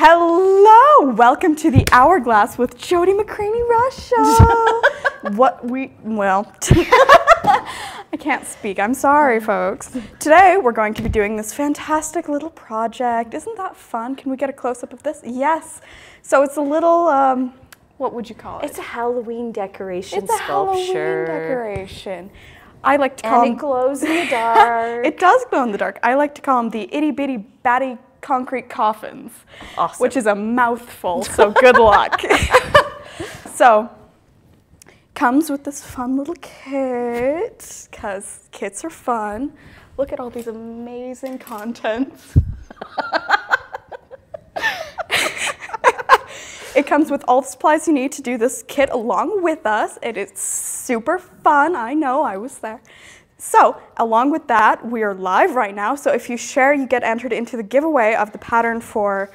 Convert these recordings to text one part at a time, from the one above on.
Hello! Welcome to the Hourglass with Jodi McCraney-Russia. I can't speak. I'm sorry, folks. Today, we're going to be doing this fantastic little project. Isn't that fun? Can we get a close-up of this? Yes. So it's a little, what would you call it? It's a Halloween decoration It's a sculpture. Halloween decoration. I like to call them... And it glows in the dark. It does glow in the dark. I like to call them the itty-bitty-batty concrete coffins. Awesome. Which is a mouthful, so good luck. So, comes with this fun little kit, because kits are fun. Look at all these amazing contents. It comes with all the supplies you need to do this kit along with us. It is super fun. I know, I was there. So, along with that, we are live right now. So if you share, you get entered into the giveaway of the pattern for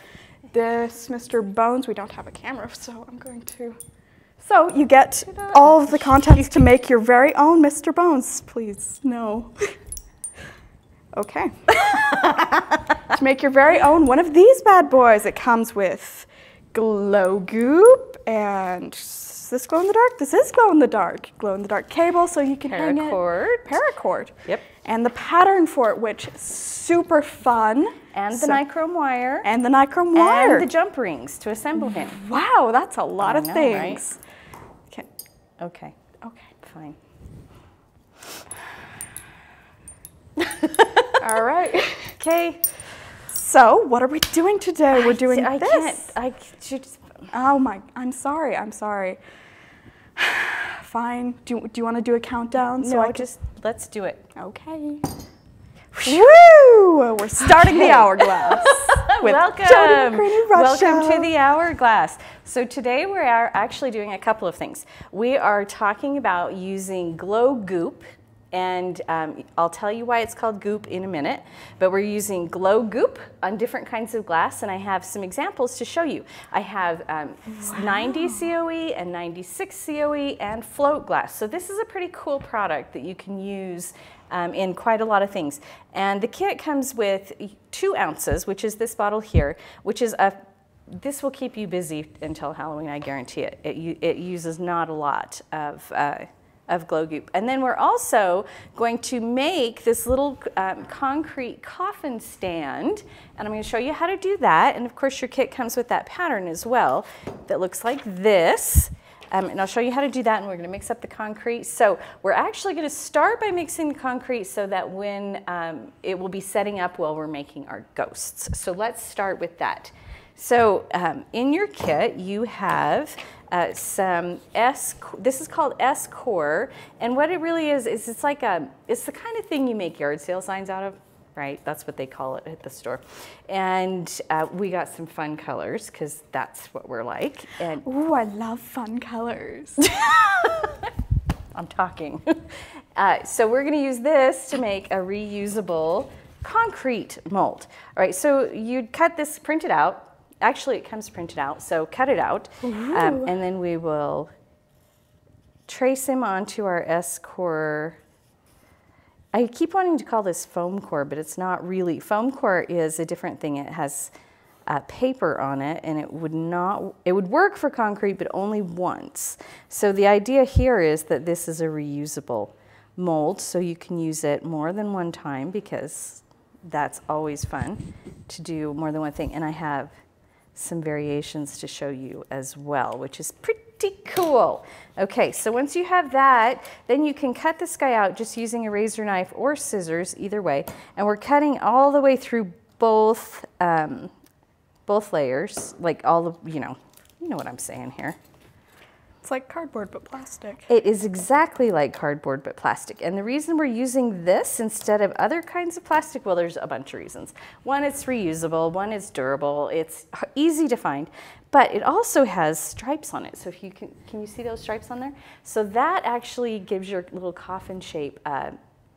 this Mr. Bones. We don't have a camera, so I'm going to... So you get all of the contents to make your very own Mr. Bones. Please, no. Okay. To make your very own one of these bad boys, it comes with Glow Goop and... Is this glow in the dark? This is glow in the dark. Glow in the dark cable, so you can hang it. Paracord. Yep. And the pattern for it, which is super fun. And the nichrome wire. And the nichrome wire. And the jump rings to assemble him. Wow, that's a lot of things. Right? Okay. Fine. All right. Okay. So, what are we doing today? We're doing this. I should. Oh my, I'm sorry. Fine. Do you want to do a countdown? No, let's do it. Okay. Woo! We're starting the Hourglass. With Welcome. Jodi McCraney-Russia. Welcome to the Hourglass. So today we are actually doing a couple of things. We are talking about using Glow Goop. And I'll tell you why it's called Goop in a minute, but we're using Glow Goop on different kinds of glass, and I have some examples to show you. I have 90 COE and 96 COE and float glass. So this is a pretty cool product that you can use in quite a lot of things. And the kit comes with 2 ounces, which is this bottle here, which is this will keep you busy until Halloween, I guarantee it. It uses not a lot of Glow Goop. And then we're also going to make this little concrete coffin stand, and I'm going to show you how to do that. And of course your kit comes with that pattern as well that looks like this. And I'll show you how to do that, and we're going to mix up the concrete. So we're actually going to start by mixing the concrete so that when it will be setting up while we're making our ghosts. So let's start with that. So in your kit you have some this is called S-core, and what it really is it's the kind of thing you make yard sale signs out of, right? That's what they call it at the store. And we got some fun colors because that's what we're like. And ooh, I love fun colors. I'm talking. So we're going to use this to make a reusable concrete mold. All right, so you'd cut this, print it out. Actually, it comes printed out, so cut it out, and then we will trace him onto our S-core. I keep wanting to call this foam core, but it's not really. Foam core is a different thing. It has paper on it, and it would work for concrete, but only once. So the idea here is that this is a reusable mold, so you can use it more than one time, because that's always fun to do more than one thing. And I have some variations to show you as well, which is pretty cool. Okay, so once you have that, then you can cut this guy out just using a razor knife or scissors, either way. And we're cutting all the way through both layers, like all the, you know what I'm saying here. It's like cardboard but plastic. It is exactly like cardboard but plastic. And the reason we're using this instead of other kinds of plastic, well, there's a bunch of reasons. One, it's reusable. One, it's durable. It's easy to find. But it also has stripes on it. So if you can you see those stripes on there? So that actually gives your little coffin shape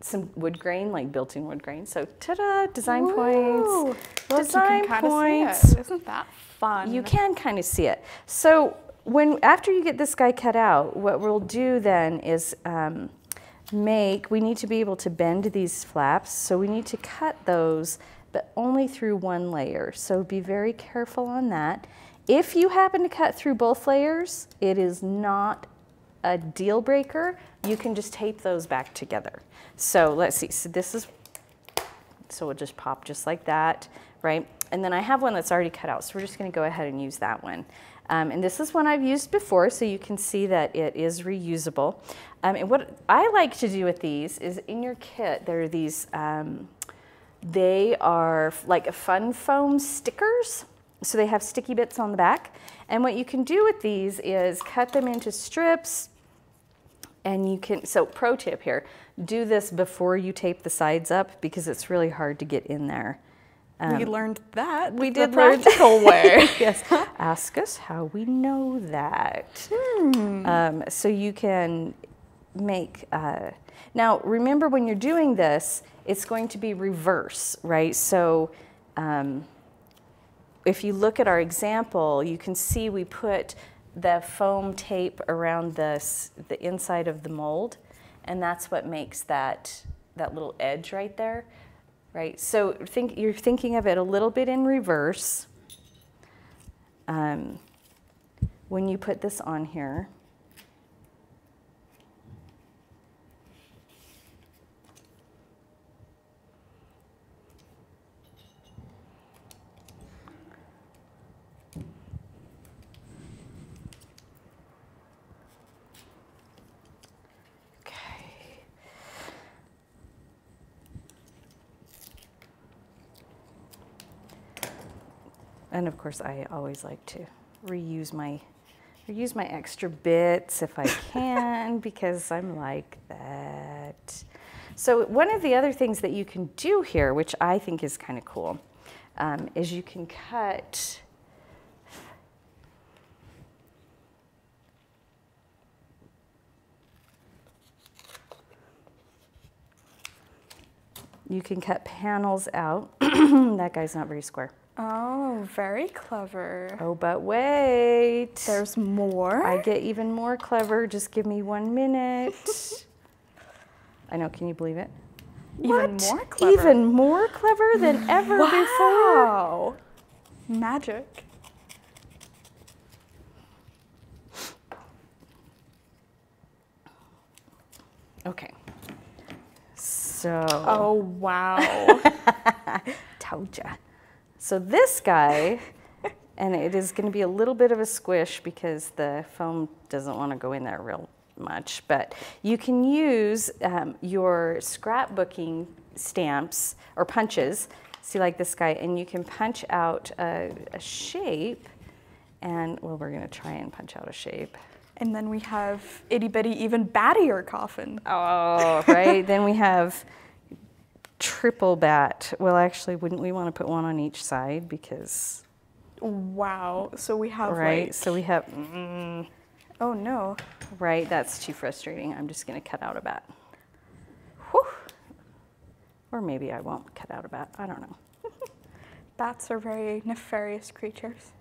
some wood grain, like built-in wood grain. So ta-da, design points. Design points. See it. Isn't that fun? You can kind of see it. So after you get this guy cut out, what we'll do then is we need to be able to bend these flaps, so we need to cut those but only through one layer. So be very careful on that. If you happen to cut through both layers, it is not a deal breaker. You can just tape those back together. So let's see, so this is, so we'll just pop just like that, right? And then I have one that's already cut out, so we're just gonna go ahead and use that one. And this is one I've used before, so you can see that it is reusable. And what I like to do with these is in your kit, there are these, they are like fun foam stickers. So they have sticky bits on the back. And what you can do with these is cut them into strips, and you can, so pro tip here, do this before you tape the sides up because it's really hard to get in there. We learned that. We did the practical way. Yes. Ask us how we know that. So you can make, now remember when you're doing this, it's going to be reverse, right? So if you look at our example, you can see we put the foam tape around the inside of the mold, and that's what makes that little edge right there. Right, so you're thinking of it a little bit in reverse when you put this on here. And of course, I always like to reuse my extra bits if I can, because I'm like that. So one of the other things that you can do here, which I think is kind of cool, is you can cut panels out. That guy's not very square. Oh, very clever. Oh, but wait. There's more? I get even more clever. Just give me 1 minute. I know, can you believe it? Even more clever? Even more clever than ever before? Wow. Magic. Okay. So. Oh, wow. Told ya. So this guy, and it is going to be a little bit of a squish because the foam doesn't want to go in there real much, but you can use your scrapbooking stamps or punches, see like this guy, and you can punch out a shape, and well, we're going to try and punch out a shape. And then we have itty bitty even battier coffin. Oh, right. Then we have triple bat. Well, actually, wouldn't we want to put one on each side because... Wow. So we have right. Like... So we have... Oh, no. Right. That's too frustrating. I'm just going to cut out a bat. Whew. Or maybe I won't cut out a bat. I don't know. Bats are very nefarious creatures.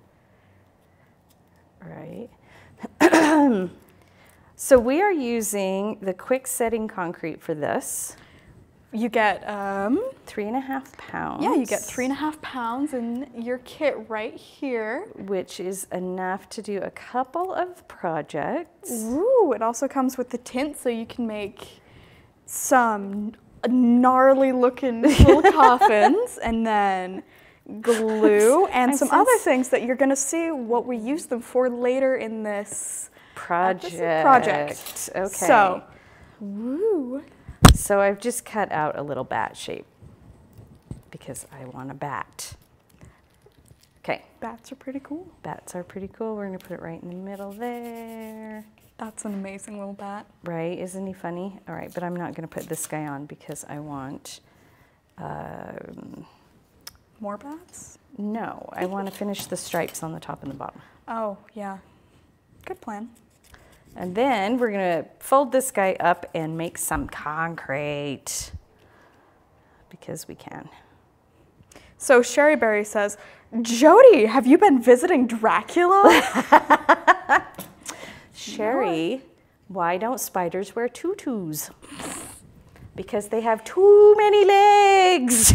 Right. So we are using the quick setting concrete for this. You get 3.5 pounds. Yeah, you get 3.5 pounds in your kit right here, which is enough to do a couple of projects. Ooh, it also comes with the tint, so you can make some gnarly looking little coffins, and then glue and some other things that you're going to see what we use them for later in this project. Okay. So, woo. So I've just cut out a little bat shape because I want a bat. Okay. Bats are pretty cool. Bats are pretty cool. We're going to put it right in the middle there. That's an amazing little bat. Right? Isn't he funny? All right, but I'm not going to put this guy on because I want... more bats? No, I want to finish the stripes on the top and the bottom. Oh, yeah. Good plan. And then we're going to fold this guy up and make some concrete because we can. So Sherry Berry says, Jodi, have you been visiting Dracula? Sherry, why don't spiders wear tutus? Because they have too many legs.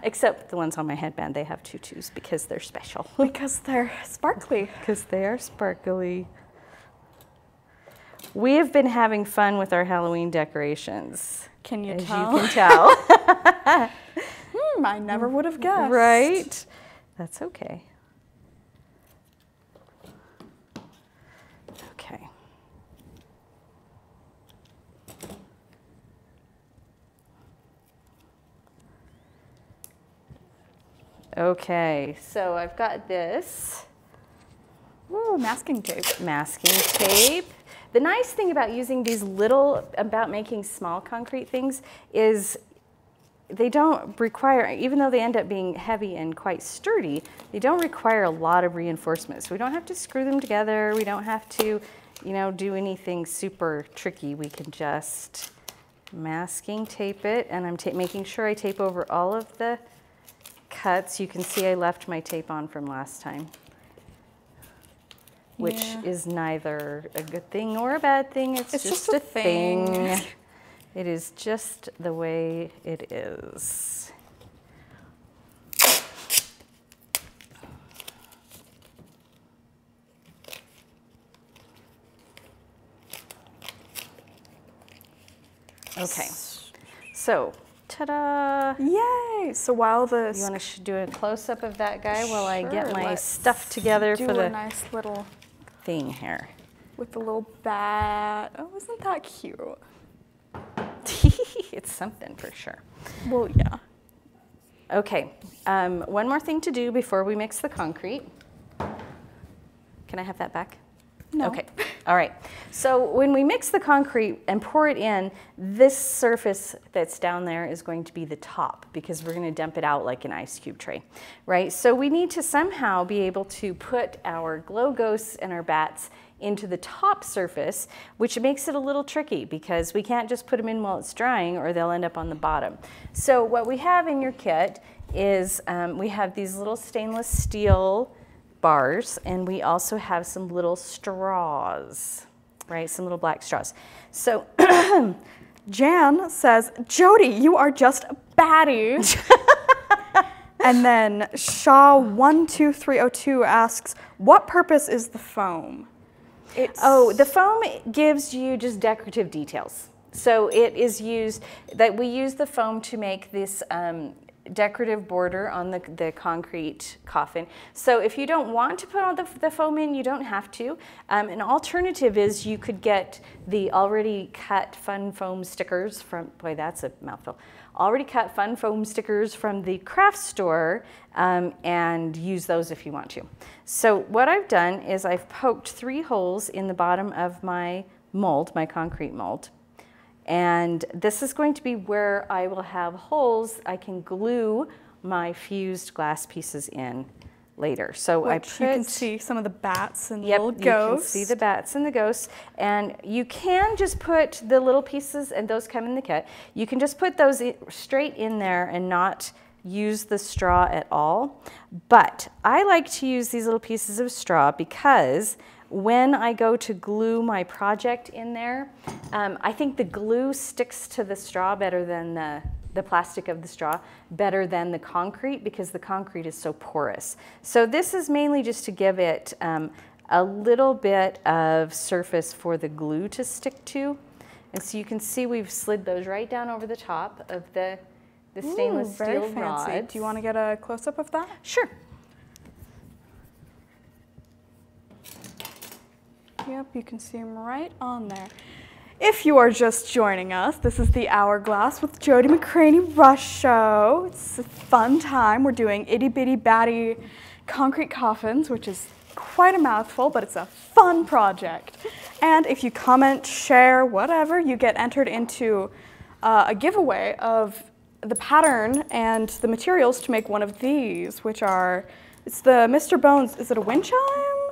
Except the ones on my headband, they have tutus because they're special. Because they're sparkly. Because they are sparkly. We have been having fun with our Halloween decorations. Can you as tell? you can tell. I never would have guessed. Right? That's okay. Okay. Okay, so I've got this. Ooh, masking tape. Masking tape. The nice thing about using these about making small concrete things is they don't require, even though they end up being heavy and quite sturdy, they don't require a lot of reinforcement. So we don't have to screw them together. We don't have to, you know, do anything super tricky. We can just masking tape it, and I'm making sure I tape over all of the cuts. You can see I left my tape on from last time, which is neither a good thing or a bad thing. It's just a thing. It is just the way it is. Okay, so ta-da! Yay! So while the You want to do a close-up of that guy while I get my stuff together for the nice little thing here. with the little bat. Oh, isn't that cute? It's something for sure. Well, yeah. Okay, one more thing to do before we mix the concrete. Can I have that back? No. Okay, all right. So when we mix the concrete and pour it in, this surface that's down there is going to be the top because we're gonna dump it out like an ice cube tray, right? So we need to somehow be able to put our glow ghosts and our bats into the top surface, which makes it a little tricky because we can't just put them in while it's drying or they'll end up on the bottom. So what we have in your kit is we have these little stainless steel bars, and we also have some little straws, right? Some little black straws. So Jan says, Jodi, you are just a baddie. And then Shaw12302 asks, what purpose is the foam? Oh, the foam gives you just decorative details. So it is used, we use the foam to make this decorative border on the concrete coffin. So if you don't want to put all the foam in, you don't have to. An alternative is you could get the already cut fun foam stickers from, boy, that's a mouthful. Already cut fun foam stickers from the craft store and use those if you want to. So what I've done is I've poked 3 holes in the bottom of my mold, my concrete mold. And this is going to be where I will have holes I can glue my fused glass pieces in later. So you can see some of the bats and little ghosts. You can see the bats and the ghosts. And you can just put the little pieces, and those come in the kit. You can just put those straight in there and not use the straw at all. But I like to use these little pieces of straw because when I go to glue my project in there, I think the glue sticks to the straw better than the plastic of the straw, better than the concrete because the concrete is so porous. So this is mainly just to give it a little bit of surface for the glue to stick to. And so you can see we've slid those right down over the top of the stainless steel rods. Do you want to get a close-up of that? Sure. Yep, you can see them right on there. If you are just joining us, this is the Hourglass with Jodi McCraney Rush Show. It's a fun time. We're doing itty bitty batty concrete coffins, which is quite a mouthful, but it's a fun project. And if you comment, share, whatever, you get entered into a giveaway of the pattern and the materials to make one of these, which are, it's the Mr. Bones, is it a wind chime?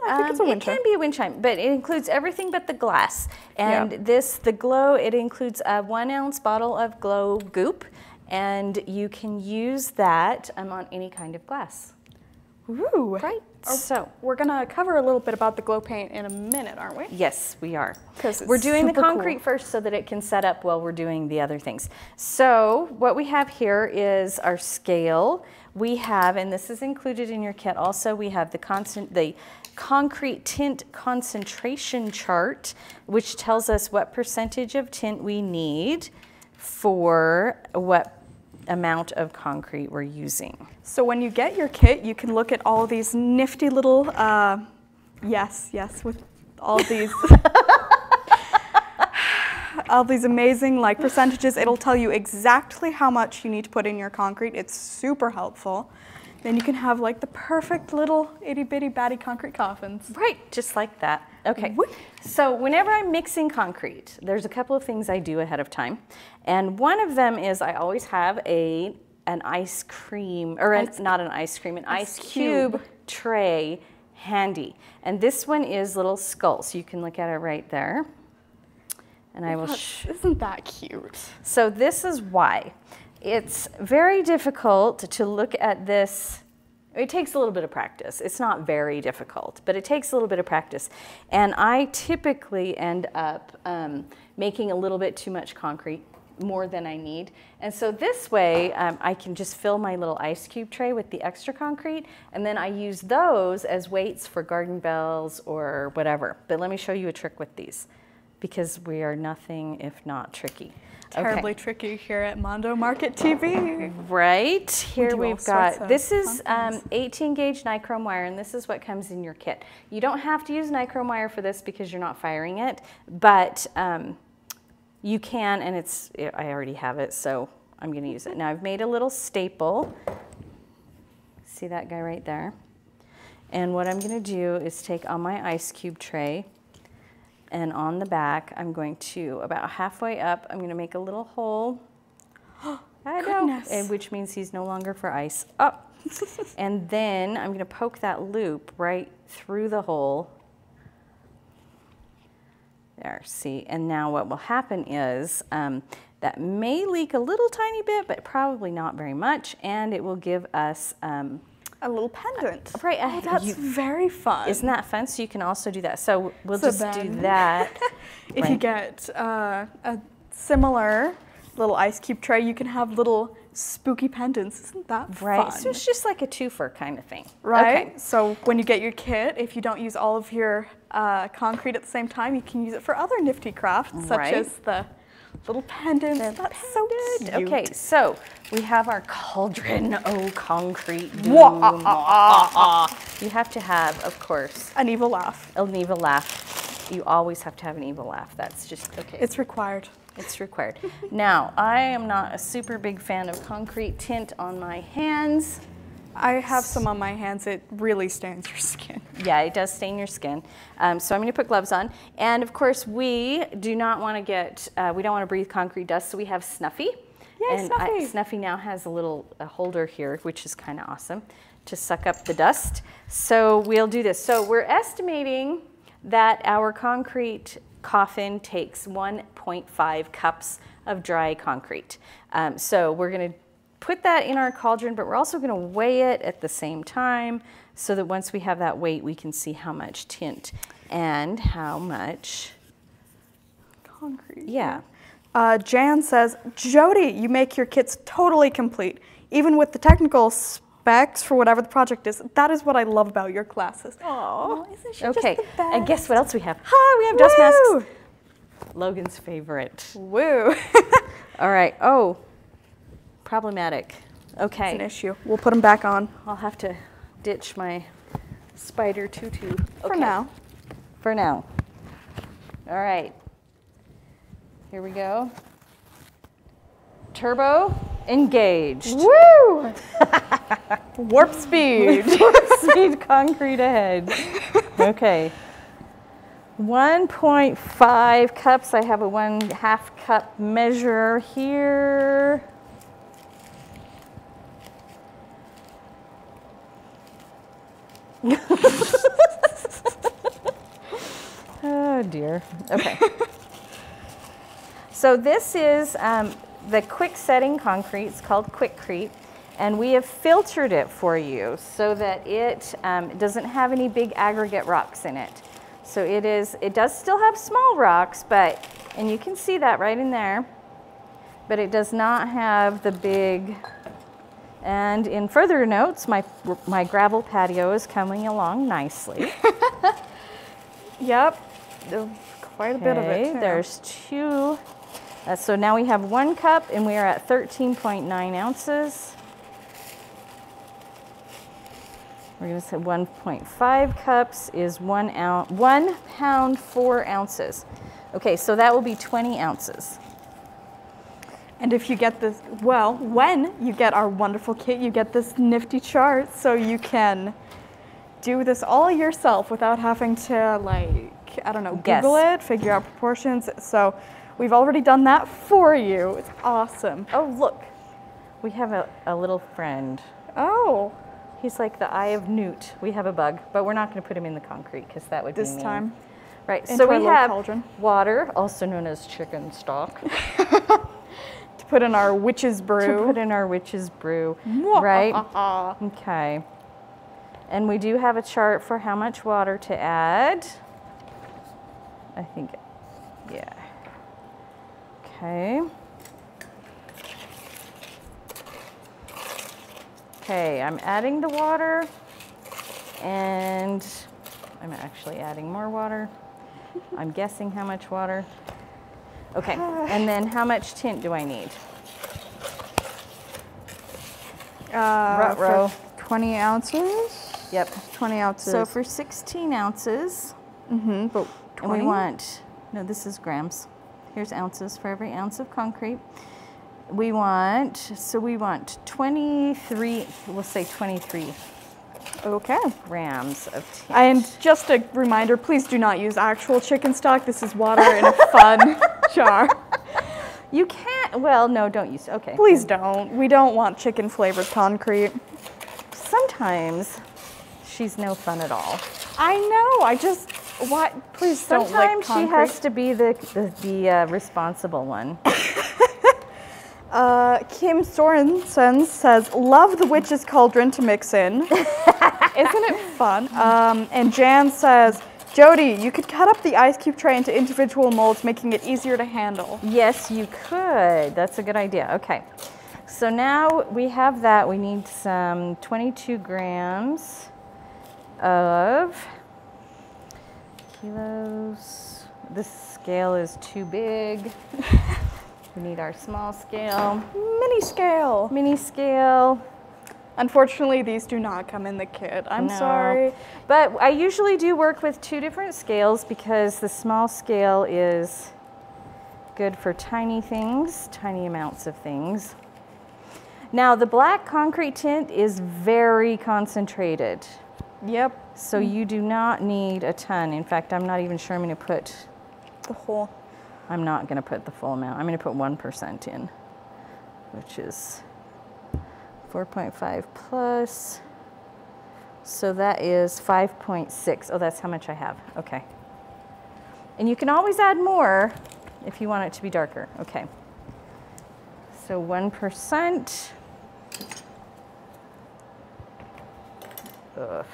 I think it's a wind chime. It can be a wind chime, but it includes everything but the glass. And the glow, it includes a 1 ounce bottle of Glow Goop, and you can use that on any kind of glass. Ooh. Right. So we're gonna cover a little bit about the glow paint in a minute, aren't we? yes, we are. 'Cause it's we're doing the super concrete cool. first so that it can set up while we're doing the other things. So what we have here is our scale. We have, and this is included in your kit also, we have the concrete tint concentration chart, which tells us what percentage of tint we need for what amount of concrete we're using. So when you get your kit, you can look at all these nifty little, yes, with all these, all these amazing like percentages. It'll tell you exactly how much you need to put in your concrete. It's super helpful. Then you can have like the perfect little itty bitty batty concrete coffins. Right, just like that. Okay, so whenever I'm mixing concrete, there's a couple of things I do ahead of time. And one of them is I always have an ice cream, or not an ice cream, an ice cube tray handy. And this one is little skulls. So you can look at it right there. And I will Isn't that cute? So this is why. It's very difficult to look at this. It takes a little bit of practice. It's not very difficult, but it takes a little bit of practice. And I typically end up making a little bit too much concrete, more than I need. And so this way, I can just fill my little ice cube tray with the extra concrete, and then I use those as weights for garden bells or whatever. But let me show you a trick with these, because we are nothing if not tricky. Terribly tricky here at Mondo Market TV. Right, here we've got, this is 18 gauge nichrome wire, and this is what comes in your kit. You don't have to use nichrome wire for this because you're not firing it, but you can, and I already have it, so I'm gonna use it. Now I've made a little staple. See that guy right there? And what I'm gonna do is take on my ice cube tray, and on the back, I'm going to, about halfway up, I'm gonna make a little hole. I know, which means he's no longer for ice. Oh. And then I'm gonna poke that loop right through the hole. There, see, and now what will happen is that may leak a little tiny bit, but probably not very much, and it will give us a little pendant. Right. Oh, that's very fun. Isn't that fun? So you can also do that. So we'll just do that. If you get a similar little ice cube tray, you can have little spooky pendants. Isn't that fun? So it's just like a twofer kind of thing. Right. Okay. So when you get your kit, if you don't use all of your concrete at the same time, you can use it for other nifty crafts, such as the little pendants. That's so cute. Okay, so we have our cauldron. Oh, concrete. You have to have, of course, an evil laugh. An evil laugh. You always have to have an evil laugh. That's just, okay. It's required. It's required. Now, I am not a super big fan of concrete tint on my hands. I have some on my hands. It really stains your skin. Yeah, it does stain your skin. So I'm going to put gloves on. And of course, we do not want to get, we don't want to breathe concrete dust, so we have Snuffy. Yay, and Snuffy. Snuffy now has a little holder here, which is kind of awesome, to suck up the dust. So we'll do this. So we're estimating that our concrete coffin takes 1.5 cups of dry concrete. So we're going to put that in our cauldron, but we're also going to weigh it at the same time so that once we have that weight, we can see how much tint and how much concrete. Yeah. Jan says, Jodi, you make your kits totally complete, even with the technical specs for whatever the project is. That is what I love about your classes. Oh, isn't she okay. just the best? And guess what else we have? Hi, we have dust masks. Logan's favorite. Woo. All right. Oh. Problematic. Okay. It's an issue. We'll put them back on. I'll have to ditch my spider tutu. Okay. For now. For now. All right. Here we go. Turbo engaged. Woo! Warp speed. Warp speed concrete ahead. Okay. 1.5 cups. I have a 1/2 cup measure here. Oh dear. Okay. So this is the quick setting concrete. It's called Quickcrete. And we have filtered it for you so that it doesn't have any big aggregate rocks in it. So it does still have small rocks, and you can see that right in there, but it does not have the big. And in further notes, my gravel patio is coming along nicely. Yep, there's quite a bit of it too. There's 2. So now we have 1 cup, and we are at 13.9 ounces. We're going to say 1.5 cups is 1 pound 4 ounces. Okay, so that will be 20 ounces. And if you get this, well, when you get our wonderful kit, you get this nifty chart, so you can do this all yourself without having to, like, I don't know, Google it, figure out proportions. So we've already done that for you. It's awesome. Oh, look, we have a little friend. Oh. He's like the eye of Newt. We have a bug, but we're not going to put him in the concrete because that would be mean. This time. Right, so we have water, also known as chicken stock. To put in our witch's brew. To put in our witch's brew, right? Okay. And we do have a chart for how much water to add. I think, yeah. Okay. Okay, I'm adding the water, and I'm actually adding more water. I'm guessing how much water. Okay, and then how much tint do I need? For 20 ounces? Yep. 20 ounces. So for 16 ounces, but 20? and we want, no, this is grams. Here's ounces for every ounce of concrete. We want 23, we'll say 23 grams of tint. And just a reminder, please do not use actual chicken stock. This is water in a fun jar. You can't, well, no, don't use, okay. Please don't. We don't want chicken flavored concrete. Sometimes she's no fun at all. I know, please don't lick concrete. Sometimes she has to be the responsible one. Kim Sorensen says, love the witch's cauldron to mix in. Isn't it fun? And Jan says, Jodi, you could cut up the ice cube tray into individual molds, making it easier to handle. Yes, you could. That's a good idea. Okay. So now we have that. We need some 22 grams of kilos. This scale is too big. We need our small scale. Mini scale. Mini scale. Unfortunately, these do not come in the kit. I'm sorry. But I usually do work with 2 different scales because the small scale is good for tiny things, tiny amounts of things. Now, the black concrete tint is very concentrated. Yep. So you do not need a ton. In fact, I'm not even sure I'm going to put the whole. I'm not going to put the full amount. I'm going to put 1% in, which is 4.5 plus. So that is 5.6. Oh, that's how much I have. Okay. And you can always add more if you want it to be darker. Okay. So 1%. Ugh.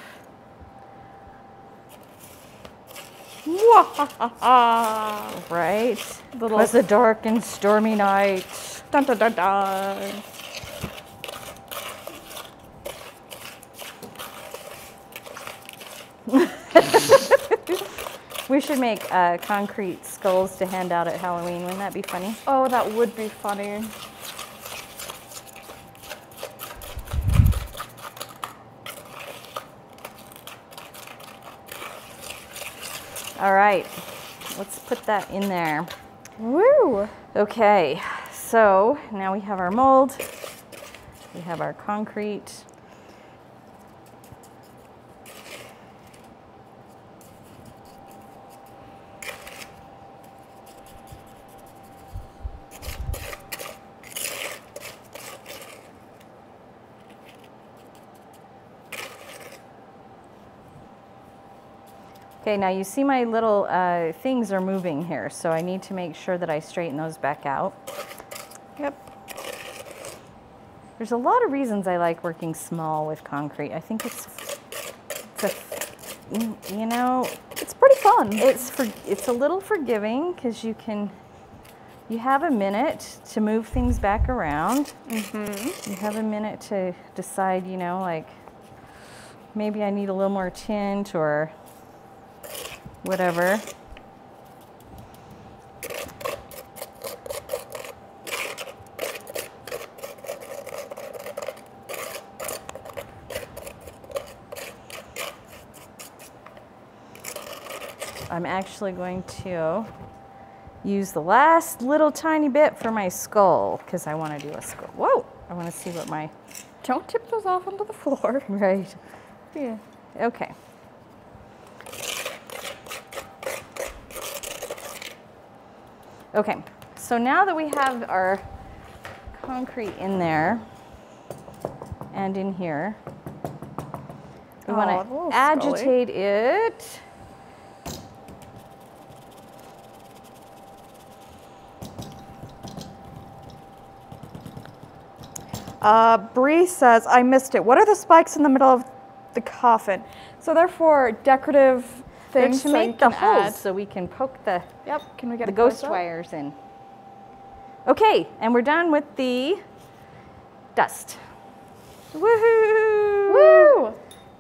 Right? It was a dark and stormy night. Dun, dun, dun, dun. We should make concrete skulls to hand out at Halloween. Wouldn't that be funny? Oh, that would be funny. All right, let's put that in there. Woo! Okay, so now we have our mold. We have our concrete. Okay, now you see my little things are moving here, so I need to make sure that I straighten those back out. Yep. There's a lot of reasons I like working small with concrete. I think it's you know, it's pretty fun. It's a little forgiving because you have a minute to move things back around. You have a minute to decide, you know, like maybe I need a little more tint or whatever. I'm actually going to use the last little tiny bit for my skull because I want to do a skull. Whoa! I want to see what my... Don't tip those off onto the floor. Right. Yeah. Okay. Okay, so now that we have our concrete in there and in here, we want to agitate it. Bree says, I missed it. What are the spikes in the middle of the coffin? So they're for decorative things to so make the holes so we can poke the, can we get the ghost wires in. Okay, and we're done with the dust. Woohoo! Woo!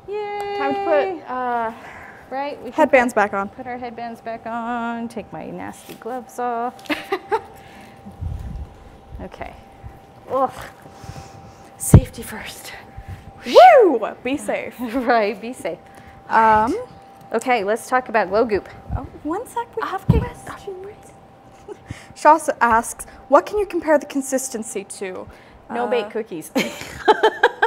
Yay! Time to put right, we headbands back on. Put our headbands back on, take my nasty gloves off. Okay. Ugh. Safety first. Woo! Be safe. Right, be safe. Okay, let's talk about Glow Goop. Oh, one sec, we have questions. Shaw asks, what can you compare the consistency to? No bake cookies. A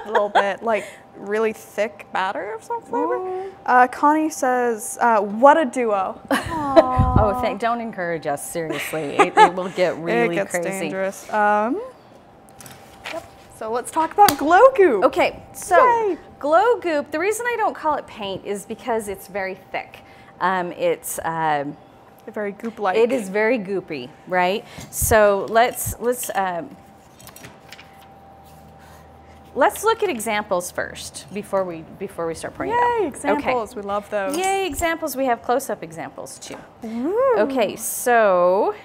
little bit, like really thick batter of some flavor. Connie says, what a duo. Oh, don't encourage us, seriously. It will get really it gets crazy. Dangerous. So let's talk about Glow Goop. Okay, so Yay. Glow Goop, the reason I don't call it paint is because it's very thick. It's very goop-like. It is very goopy, right? So let's look at examples first before we start pouring it out. Yay, examples. Okay. We love those. Yay, examples. We have close-up examples too. Ooh. Okay, so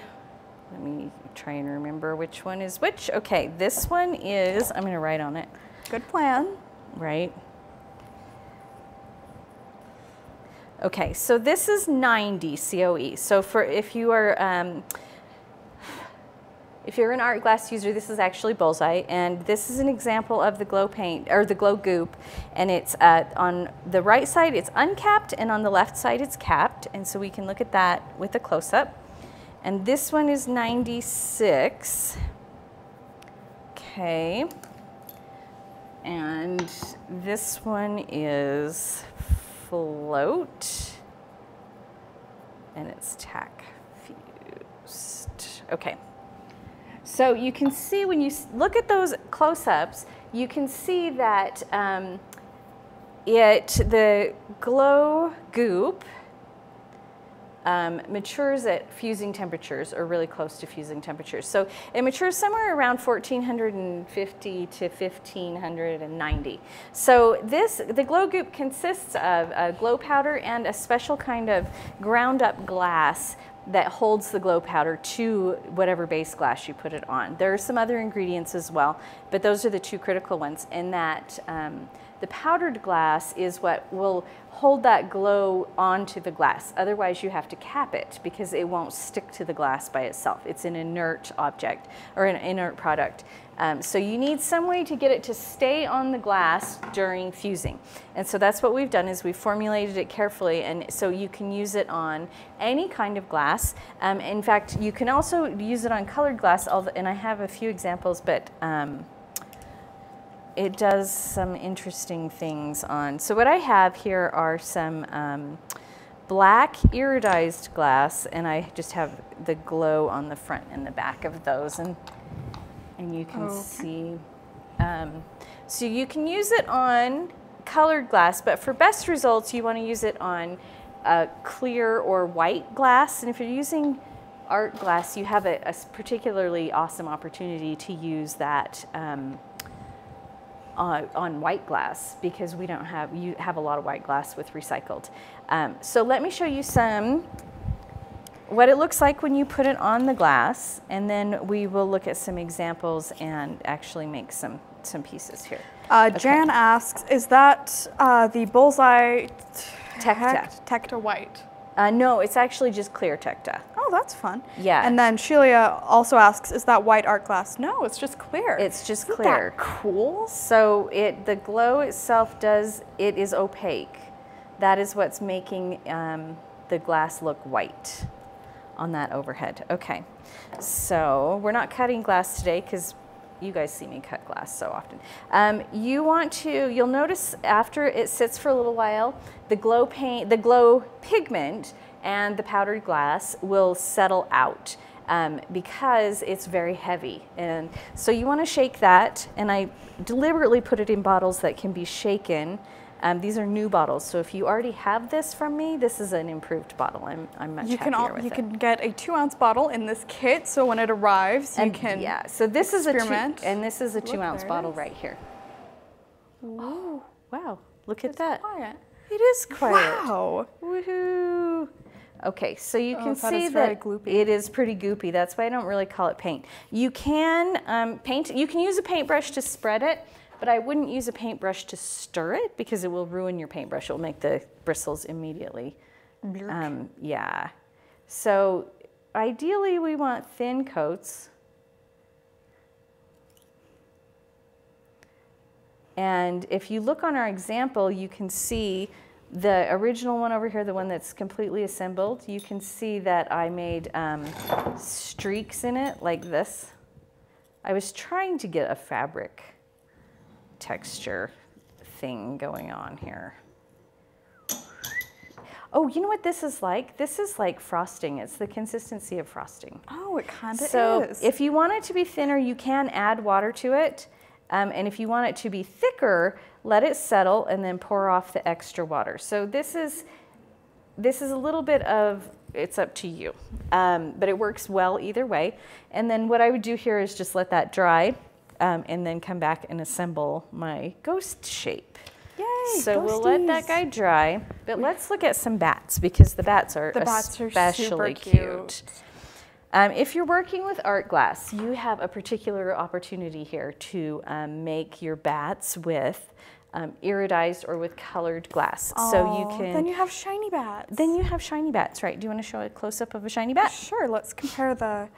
let me try and remember which one is which. Okay, this one is, I'm going to write on it. Good plan. Right. Okay, so this is 90 COE. So if you are if you're an art glass user, this is actually Bullseye, and this is an example of the glow paint or the Glow Goop, and it's on the right side it's uncapped, and on the left side it's capped, and so we can look at that with a close-up. And this one is 96. Okay. And this one is float, and it's tack fused. Okay. So you can see when you look at those close-ups, you can see that the Glow Goop matures at fusing temperatures, or really close to fusing temperatures. So it matures somewhere around 1450 to 1590. So the Glow Goop consists of a glow powder and a special kind of ground up glass that holds the glow powder to whatever base glass you put it on. There are some other ingredients as well, but those are the two critical ones, in that the powdered glass is what will hold that glow onto the glass. Otherwise, you have to cap it because it won't stick to the glass by itself. It's an inert object or an inert product. So you need some way to get it to stay on the glass during fusing. And so that's what we've done, is we've formulated it carefully, and so you can use it on any kind of glass. In fact, you can also use it on colored glass, and I have a few examples, but it does some interesting things on. So what I have here are some black iridized glass, and I just have the glow on the front and the back of those, and you can see. So you can use it on colored glass, but for best results, you want to use it on clear or white glass. And if you're using art glass, you have a particularly awesome opportunity to use that on white glass because we don't have, you have a lot of white glass with recycled. So let me show you what it looks like when you put it on the glass, and then we will look at some examples and actually make some pieces here. Jan asks, is that the bullseye Tecta white? No, it's actually just clear Tecta. Oh, that's fun. Yeah. And then Shelia also asks, is that white art glass? No, it's just clear. It's just Isn't clear. That cool. So the glow itself it is opaque. That is what's making the glass look white on that overhead. Okay, so we're not cutting glass today because you guys see me cut glass so often. You'll notice after it sits for a little while, the glow pigment and the powdered glass will settle out because it's very heavy. And so you want to shake that, and I deliberately put it in bottles that can be shaken. These are new bottles, so if you already have this from me, this is an improved bottle. I'm much happier with it. You can get a 2-ounce bottle in this kit, so when it arrives, you can so this experiment. This is a 2-ounce bottle right here. Oh, wow, look at that. Quiet. It is quiet. Wow. Woohoo. Okay, so you can see that it is pretty goopy. That's why I don't really call it paint. You can you can use a paintbrush to spread it, but I wouldn't use a paintbrush to stir it because it will ruin your paintbrush. It will make the bristles immediately. Yeah. So ideally we want thin coats. And if you look on our example, you can see the original one over here, the one that's completely assembled. You can see that I made streaks in it like this. I was trying to get a fabric texture thing going on here. Oh, you know what this is like? This is like frosting. It's the consistency of frosting. Oh, it kind of is. So if you want it to be thinner, you can add water to it. And if you want it to be thicker, let it settle and then pour off the extra water. So this is a little bit of, it's up to you. But it works well either way. And then what I would do here is just let that dry and then come back and assemble my ghost shape. Yay, so ghosties. We'll let that guy dry, but let's look at some bats because the bats are especially cute. If you're working with art glass, you have a particular opportunity here to make your bats with iridized or with colored glass. So you can. Then you have shiny bats. Then you have shiny bats, right? Do you want to show a close-up of a shiny bat? Sure. Let's compare the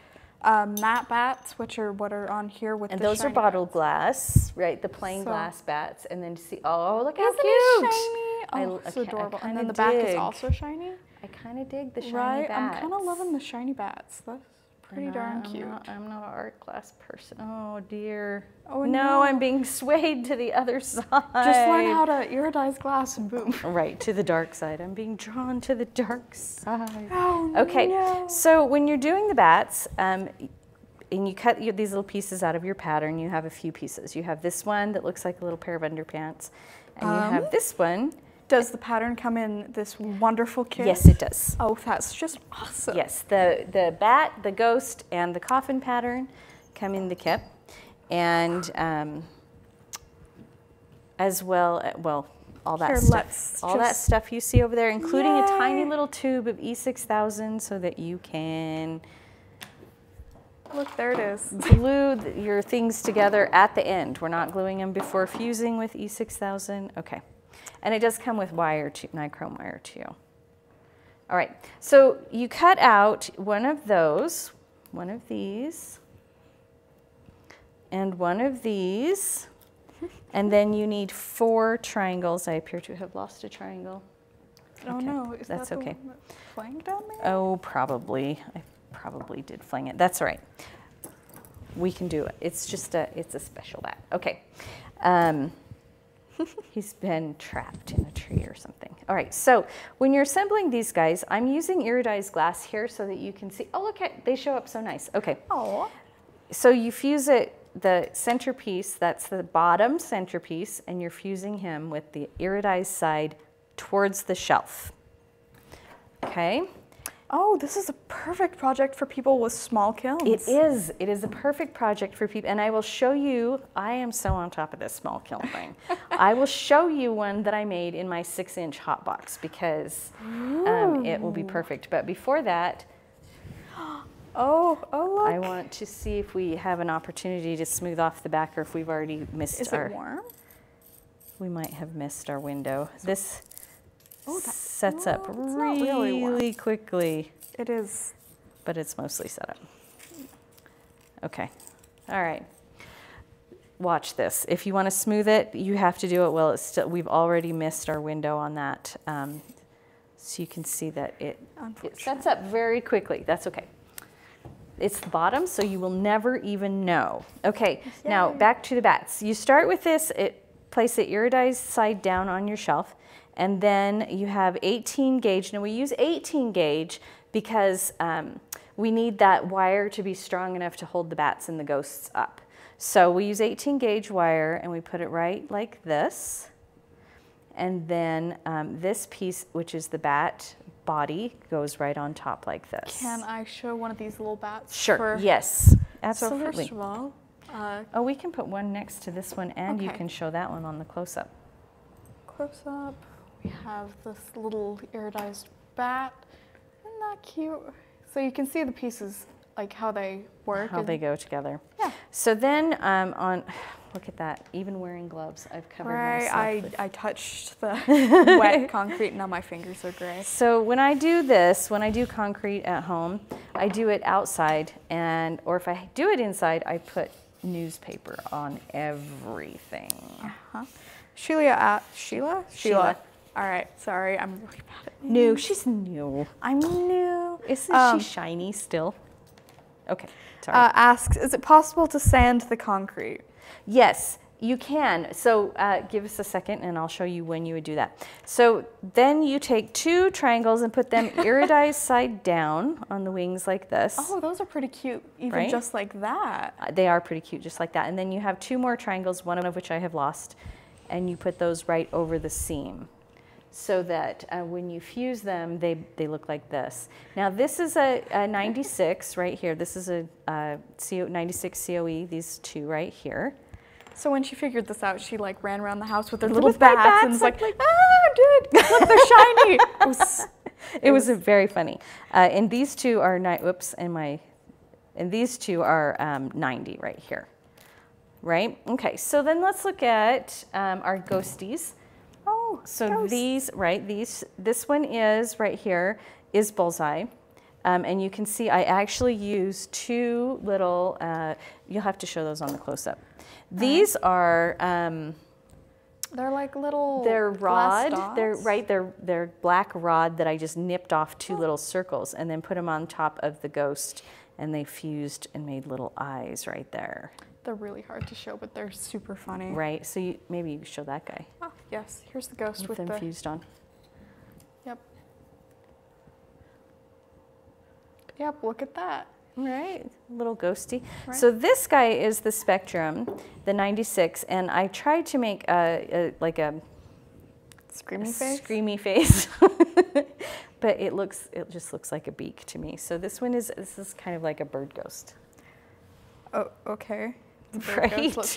matte bats, which are what are on here with and the those are bottled glass, right? The plain glass bats, and then see, oh, look how Isn't cute! It shiny? Oh, it's adorable. And then the back is also shiny. I kind of dig the shiny right? bats. I'm kind of loving the shiny bats. That's pretty darn cute. I'm not an art glass person. Oh dear. Oh no, I'm being swayed to the other side. Just learn how to iridize glass and boom. Right, to the dark side. I'm being drawn to the dark side. Oh, okay, no. So when you're doing the bats, and you cut these little pieces out of your pattern, you have a few pieces. You have this one that looks like a little pair of underpants, and you have this one. Does the pattern come in this wonderful kit? Yes, it does. Oh, that's just awesome. Yes, the bat, the ghost, and the coffin pattern come in the kit. And as well, all that that stuff you see over there, including a tiny little tube of E6000 so that you can look, there it is. Glue your things together at the end. We're not gluing them before fusing with E6000. Okay. And it does come with wire, nichrome wire too. All right, so you cut out one of those, one of these, and one of these, and then you need 4 triangles. I appear to have lost a triangle. Oh okay. no, is that's that okay. The one that flanked on there? Oh, probably. I probably did fling it. That's all right. We can do it. It's just it's a special bat. Okay. He's been trapped in a tree or something. All right, so when you're assembling these guys, I'm using iridized glass here so that you can see, oh, look, they show up so nice. Okay. Oh. So you fuse it, the centerpiece, that's the bottom centerpiece, and you're fusing him with the iridized side towards the shelf. Okay. Oh, this is a perfect project for people with small kilns. It is. It is a perfect project for people. And I will show you, I am so on top of this small kiln thing. I will show you one that I made in my 6-inch hot box because it will be perfect. But before that, oh, look. I want to see if we have an opportunity to smooth off the back or if we've already missed Is it warm? We might have missed our window. This sets no, up it's not really warm. really quickly. It is. But it's mostly set up. Okay. All right. Watch this. If you want to smooth it, you have to do it while it's still, we've already missed our window on that. So you can see that it sets up very quickly. That's okay. It's the bottom, so you will never even know. Okay, Yay. Now back to the bats. You start with this, place the iridized side down on your shelf, and then you have 18 gauge. Now we use 18 gauge because we need that wire to be strong enough to hold the bats and the ghosts up. So we use 18 gauge wire and we put it right like this. And then this piece, which is the bat body, goes right on top like this. Can I show one of these little bats? Sure, yes, absolutely. So first of all, oh, we can put one next to this one and you Okay. can show that one on the close-up. Close up, we have this little iridized bat. Isn't that cute? So you can see the pieces, like how they work. How they go together. Yeah. So then look at that, even wearing gloves, I've covered myself with. I touched the wet concrete, and now my fingers are gray. So when I do this, when I do concrete at home, I do it outside, or if I do it inside, I put newspaper on everything. Sheila? Sheila. All right, sorry, I'm really bad at names. New, she's new. I'm new. Isn't she shiny still? Okay, sorry. Asks, is it possible to sand the concrete? Yes, you can. So give us a second and I'll show you when you would do that. So then you take 2 triangles and put them iridized side down on the wings like this. Oh, those are pretty cute, even Right? just like that. They are pretty cute, just like that. And then you have 2 more triangles, one of which I have lost, and you put those right over the seam so that when you fuse them, they look like this. Now this is a 96 right here. This is a 96 COE, these 2 right here. So when she figured this out, she like ran around the house with her With little my bats, bats, and was like, like- dude, look, they're shiny. It was very funny. And these 2 are, and these 2 are 90 right here, right? Okay, so then let's look at our ghosties. Oh, So ghosts. this one is right here, is Bullseye. And you can see I actually use 2 little, you'll have to show those on the close-up. These are, They're like little they're glass rod, dots? they're black rod that I just nipped off 2 little circles and then put them on top of the ghost and they fused and made little eyes right there. They're really hard to show, but they're super funny. Right, so maybe you show that guy. Oh, yes, here's the ghost with them the... fused on. Yep. Yep, look at that. Right, little ghosty. Right. So this guy is the Spectrum, the 96, and I tried to make like a Screaming face? screamy face, but it just looks like a beak to me. So this is kind of like a bird ghost. Oh, okay. The bird Right. ghost. Let's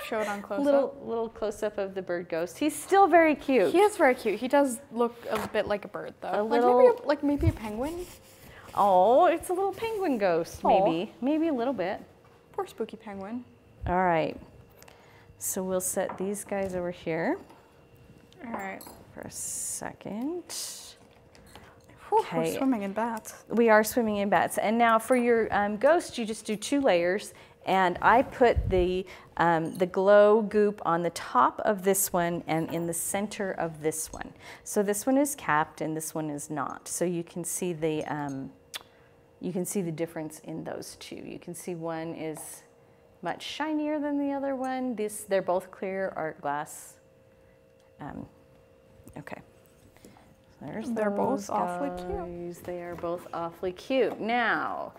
show it on close up. Little close up of the bird ghost. He's still very cute. He is very cute. He does look a bit like a bird, though. Maybe a penguin. Oh, it's a little penguin ghost, Aw. maybe a little bit. Poor spooky penguin. All right, so we'll set these guys over here All right. for a second. Whew, Okay. We're swimming in bats. We are swimming in bats. And now for your ghost, you just do 2 layers. And I put the Glow Goop on the top of this one and in the center of this one. So this one is capped and this one is not. So you can see the difference in those 2. You can see one is much shinier than the other one. They're both clear art glass. Okay. They're both awfully cute. They are both awfully cute. Now,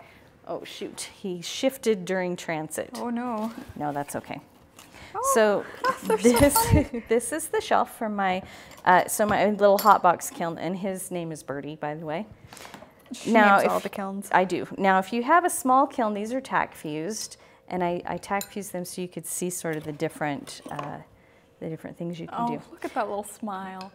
oh shoot, he shifted during transit. Oh no. No, that's okay. Oh, So they're so funny. this is the shelf from my little hot box kiln, and his name is Birdie, by the way. She now, names all the kilns. I do. Now, if you have a small kiln, these are tack fused, and I tack fused them so you could see sort of the different things you can do. Oh, look at that little smile.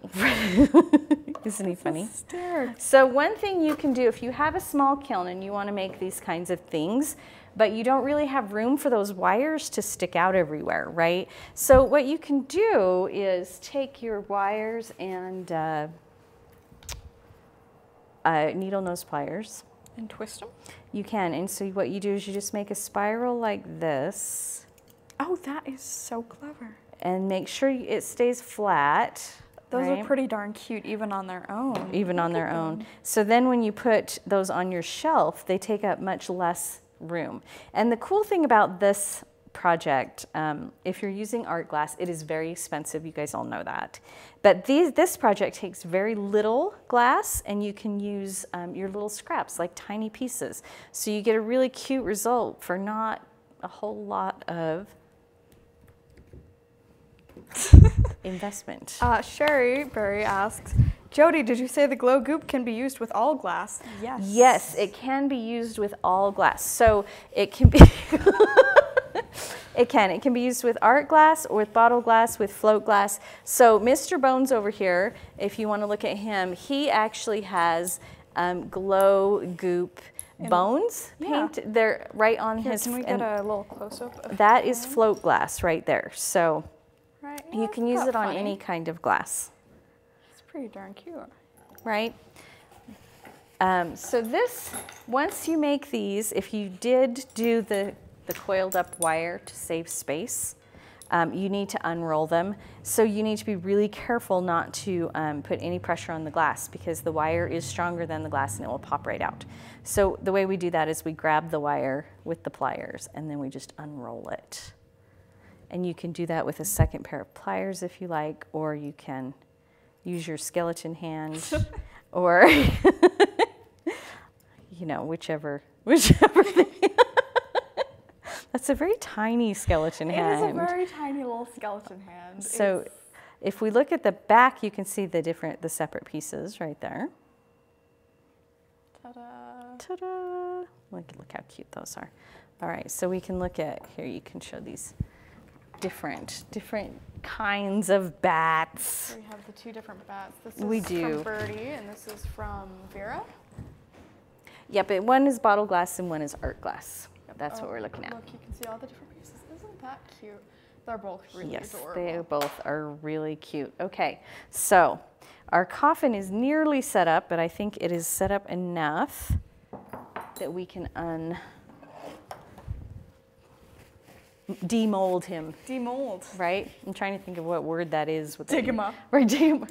Isn't he funny? Stare. So one thing you can do if you have a small kiln and you want to make these kinds of things, but you don't really have room for those wires to stick out everywhere, right? So what you can do is take your wires and needle nose pliers. And twist them? You can, and so what you do is you just make a spiral like this. Oh, that is so clever. And make sure it stays flat. Those right? are pretty darn cute, even on their own. Even on their own. So then when you put those on your shelf, they take up much less room. And the cool thing about this project, if you're using art glass, it is very expensive. You guys all know that. But this project takes very little glass, and you can use your little scraps, like tiny pieces. So you get a really cute result for not a whole lot of investment. Sherry Berry asks, Jodi, did you say the Glow Goop can be used with all glass? Yes. Yes, it can be used with all glass. So it can be it can be used with art glass or with bottle glass, with float glass. So Mr. Bones over here, if you want to look at him, he actually has Glow Goop bones painted. They're right on his. Can we get a little close-up? That is float glass right there. So right. you can use it on any kind of glass. It's pretty darn cute. Right? So this, once you make these, if you did do the coiled up wire to save space, you need to unroll them. So you need to be really careful not to put any pressure on the glass, because the wire is stronger than the glass and it will pop right out. So the way we do that is we grab the wire with the pliers and then we just unroll it. And you can do that with a second pair of pliers if you like, or you can use your skeleton hand, or you know, whichever thing. That's a very tiny skeleton hand. It is a very tiny little skeleton hand. So if we look at the back, you can see the separate pieces right there. Ta-da. Ta-da. Look how cute those are. All right, so we can look at, here you can show these different kinds of bats. So we have the two different bats. This is from Birdie and this is from Vera. Yep, but one is bottle glass and one is art glass. That's what we're looking at. Look, you can see all the different pieces. Isn't that cute? They're both really adorable. They both are really cute. Okay, so our coffin is nearly set up, but I think it is set up enough that we can demold him. Demold. Right? I'm trying to think of what word that is. Dig him up. Right, dig him up.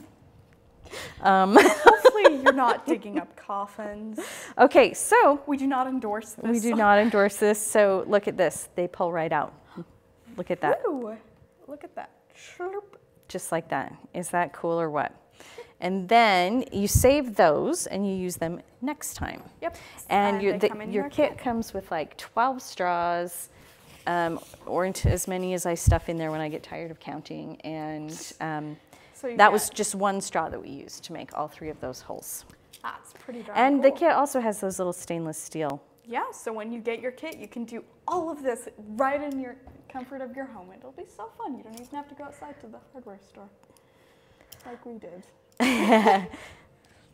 Hopefully you're not digging up coffins. Okay, so we do not endorse this. We do not endorse this. So look at this. They pull right out. Look at that. Ooh, look at that. Just like that. Is that cool or what? And then you save those and you use them next time. Yep. And your kit comes with like 12 straws, or as many as I stuff in there when I get tired of counting. And so that was just one straw that we used to make all three of those holes. That's pretty darn And cool. the kit also has those little stainless steel. Yeah, so when you get your kit, you can do all of this right in your comfort of your home. It'll be so fun. You don't even have to go outside to the hardware store like we did.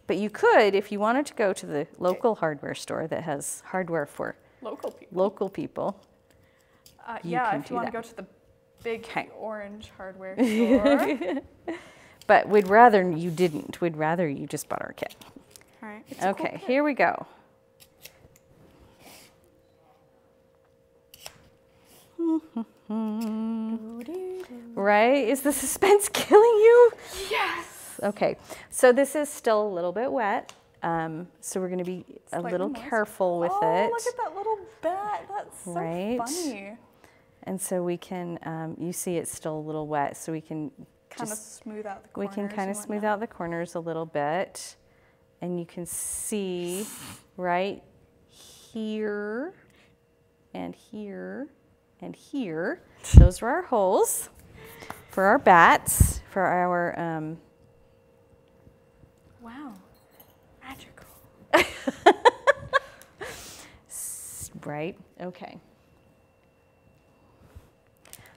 But you could, if you wanted to go to the local hardware store that has hardware for local people. Yeah, if you want to go to the big orange hardware store. But we'd rather you didn't. We'd rather you just bought our kit. All right. Okay, here we go. Right? Is the suspense killing you? Yes. Okay, so this is still a little bit wet. So we're going to be a little careful with it. Oh, look at that little bat. That's so funny. And so we can, you see it's still a little wet, so we can kind of smooth out the corners. We can kind of smooth out the corners a little bit. And you can see right here and here and here. Those are our holes for our bats, for our... Wow, magical. Right? Okay.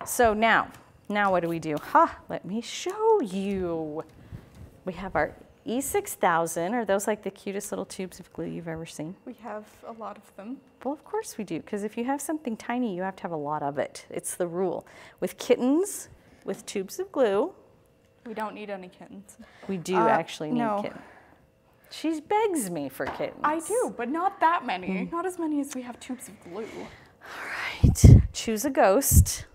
So now what do we do? Let me show you. We have our E6000. Are those like the cutest little tubes of glue you've ever seen? We have a lot of them. Well, of course we do, because if you have something tiny, you have to have a lot of it. It's the rule. With kittens, with tubes of glue. We don't need any kittens. We do actually need no. kittens. She begs me for kittens. I do, but not that many. Not as many as we have tubes of glue. All right. Choose a ghost.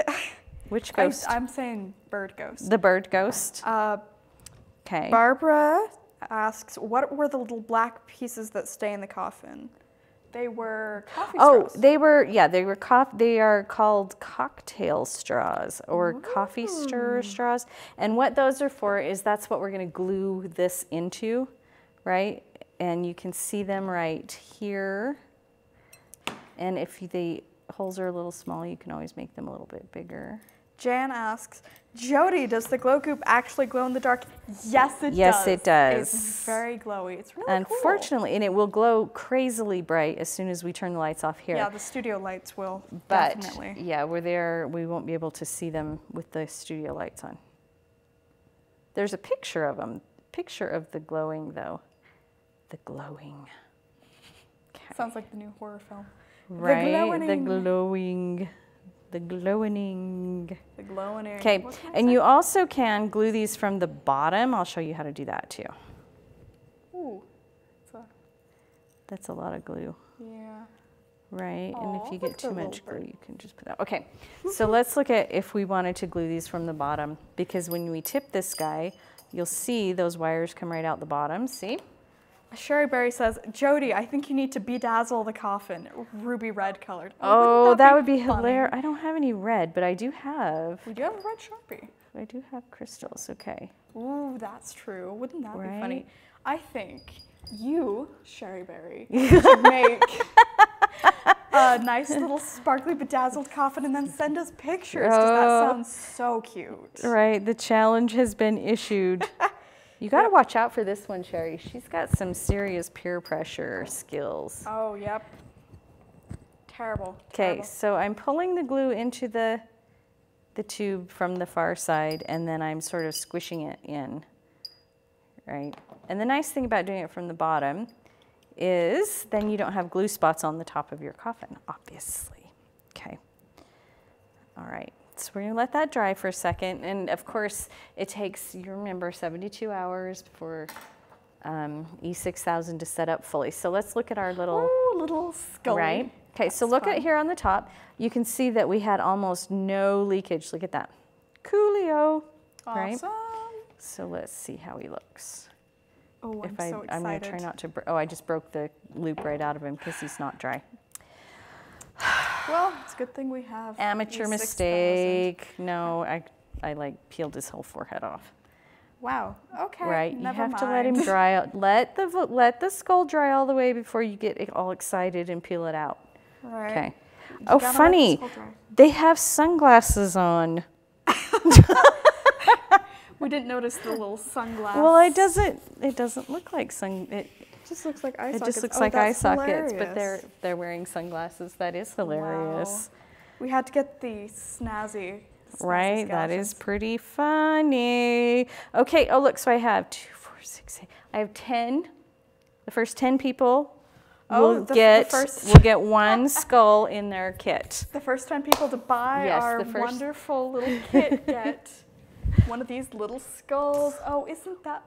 Which ghost? I'm saying bird ghost. The bird ghost. Okay. Barbara asks, what were the little black pieces that stay in the coffin? They were coffee straws. They are called cocktail straws or coffee stirrer straws. And what those are for is that's what we're going to glue this into, right? And you can see them right here. And if the holes are a little small, you can always make them a little bit bigger. Jan asks, Jodi, does the Glow Goop actually glow in the dark? Yes, it does. Yes, it does. It's very glowy. It's really Unfortunately, and it will glow crazily bright as soon as we turn the lights off here. Yeah, the studio lights will, but, definitely. Yeah, we won't be able to see them with the studio lights on. There's a picture of them. Picture of the glowing, though. The glowing. Okay. Sounds like the new horror film. Right, the glowing. The glowing. The glowing. Okay, and you also can glue these from the bottom. I'll show you how to do that too. Ooh. That's a lot of glue. Yeah. Right, and if you get too much glue, bird. you can just put that. Okay, so let's look at if we wanted to glue these from the bottom, because when we tip this guy, you'll see those wires come right out the bottom, see? Sherry Berry says, Jodi, I think you need to bedazzle the coffin, ruby red colored. Oh, that would be hilarious. I don't have any red, but I do have. We do have a red Sharpie. I do have crystals, okay. Ooh, that's true. Wouldn't that be Right? funny? I think you, Sherry Berry, should make a nice little sparkly bedazzled coffin and then send us pictures, because that sounds so cute. Right, the challenge has been issued. You got to watch out for this one, Sherry. She's got some serious peer pressure skills. Oh, yep. Terrible. Okay, so I'm pulling the glue into the tube from the far side, and then I'm sort of squishing it in, right? And the nice thing about doing it from the bottom is then you don't have glue spots on the top of your coffin, obviously. Okay. All right. So we're going to let that dry for a second. And of course, it takes, you remember, 72 hours for E6000 to set up fully. So let's look at our little... Ooh, little skull. Right? Okay, so look at here on the top. You can see that we had almost no leakage. Look at that. Coolio. Right? Awesome. So let's see how he looks. Oh, I'm so excited. I'm going to try not to... I just broke the loop right out of him because he's not dry. Well, it's a good thing we have Amateur mistake. No, I like peeled his whole forehead off. Wow. Okay. Right. Never you have mind. to let him dry out. Let the skull dry all the way before you get all excited and peel it out. Right. Okay. You Oh, gotta funny. let the skull dry. They have sunglasses on. We didn't notice the little sunglass. Well, it doesn't look like It just looks like eye It sockets. just looks Oh, like eye that's sockets, but hilarious. they're wearing sunglasses. That is hilarious. Wow. We had to get the snazzy Right, that is skeletons. pretty funny. Okay, oh look, so I have 2, 4, 6, 8. I have 10. The first 10 people will get one skull in their kit. The first 10 people to buy our wonderful little kit get one of these little skulls. Oh, isn't that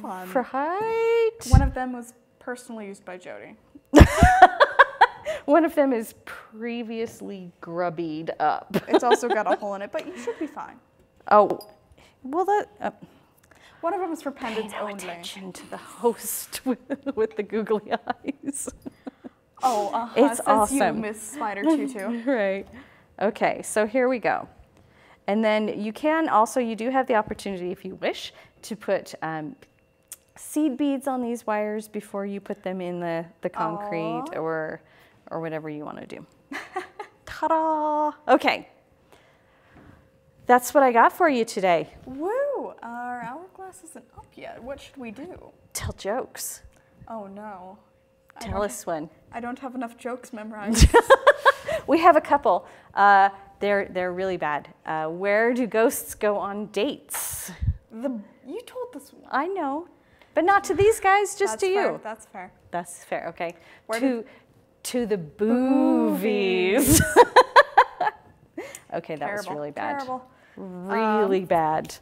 fun? Right. One of them was personally used by Jodi. One of them is previously grubbied up. It's also got a hole in it, but you should be fine. Oh, well that... One of them is for pendants Pay no only. attention to the host with the googly eyes. Oh, It's says awesome. you, Miss Spider Tutu. Right. Okay, so here we go. And then you can also, you do have the opportunity, if you wish, to put seed beads on these wires before you put them in the concrete or whatever you want to do. Ta-da! Okay. That's what I got for you today. Woo! Our hourglass isn't up yet. What should we do? Tell jokes. Oh no. Tell us one. I don't have enough jokes memorized. We have a couple. They're really bad. Where do ghosts go on dates? You told this one. I know, but not to these guys, just to you. That's fair. That's fair. Okay. Where to the boovies. Okay, that was really bad. Terrible. Really bad.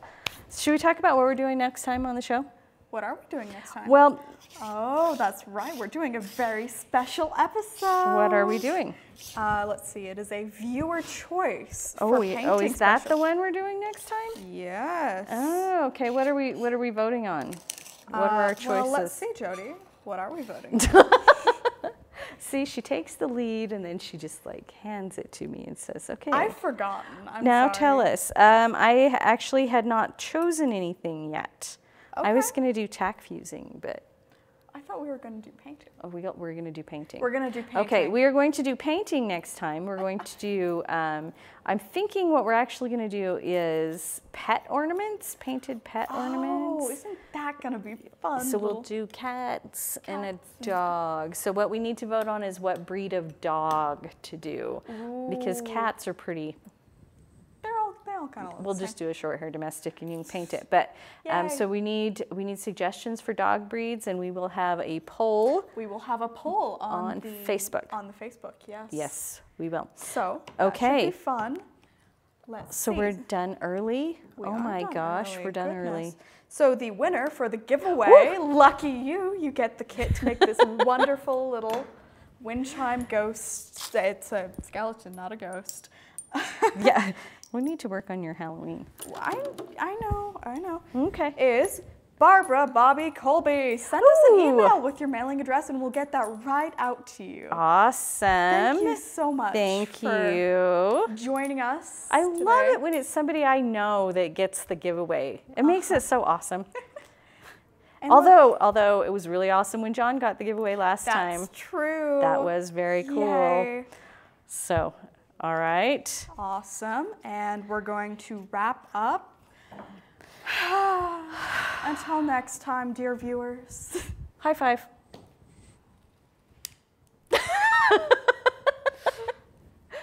Should we talk about what we're doing next time on the show? What are we doing next time? Well, oh, that's right. We're doing a very special episode. what are we doing? Let's see. It is a viewer choice. Oh, is that the one we're doing next time? Yes. Oh, okay. What are we voting on? What are our choices? Well, let's see, Jodi. What are we voting? See, she takes the lead and then she just like hands it to me and says, "Okay." I've forgotten. Now sorry. tell us. I actually had not chosen anything yet. Okay. I was going to do tack fusing, but I thought we were going to do painting. we're going to do painting. We're going to do painting. Okay, we are going to do painting next time. We're going to do, I'm thinking what we're actually going to do is pet ornaments, painted pet ornaments. Oh, isn't that going to be fun? So we'll do cats and a dog. So what we need to vote on is what breed of dog to do. Because cats are pretty... They all kind of look We'll the just same. do a short hair domestic and you can paint it. But so we need suggestions for dog breeds, and we will have a poll. We will have a poll on Facebook. On the Facebook, yes. Yes, we will. So okay, that should be fun. Let's see. we're done early. We oh are my done gosh, early. we're done Goodness. early. So the winner for the giveaway, lucky you, you get the kit to make this wonderful little wind chime ghost. It's a skeleton, not a ghost. Yeah, we need to work on your Halloween. I know. Okay. Is Barbara Bobby Colby. Send us an email with your mailing address and we'll get that right out to you. Awesome. Thank you so much. Thank you. Joining us. I today. love it when it's somebody I know that gets the giveaway. It makes it so awesome. Although it was really awesome when John got the giveaway last time. That's true. That was very cool. Yay. So, all right. Awesome. And we're going to wrap up. Until next time, dear viewers. High five.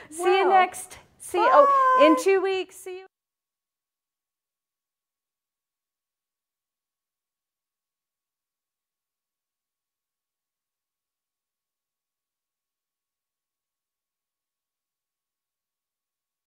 See you next. In 2 weeks. See you.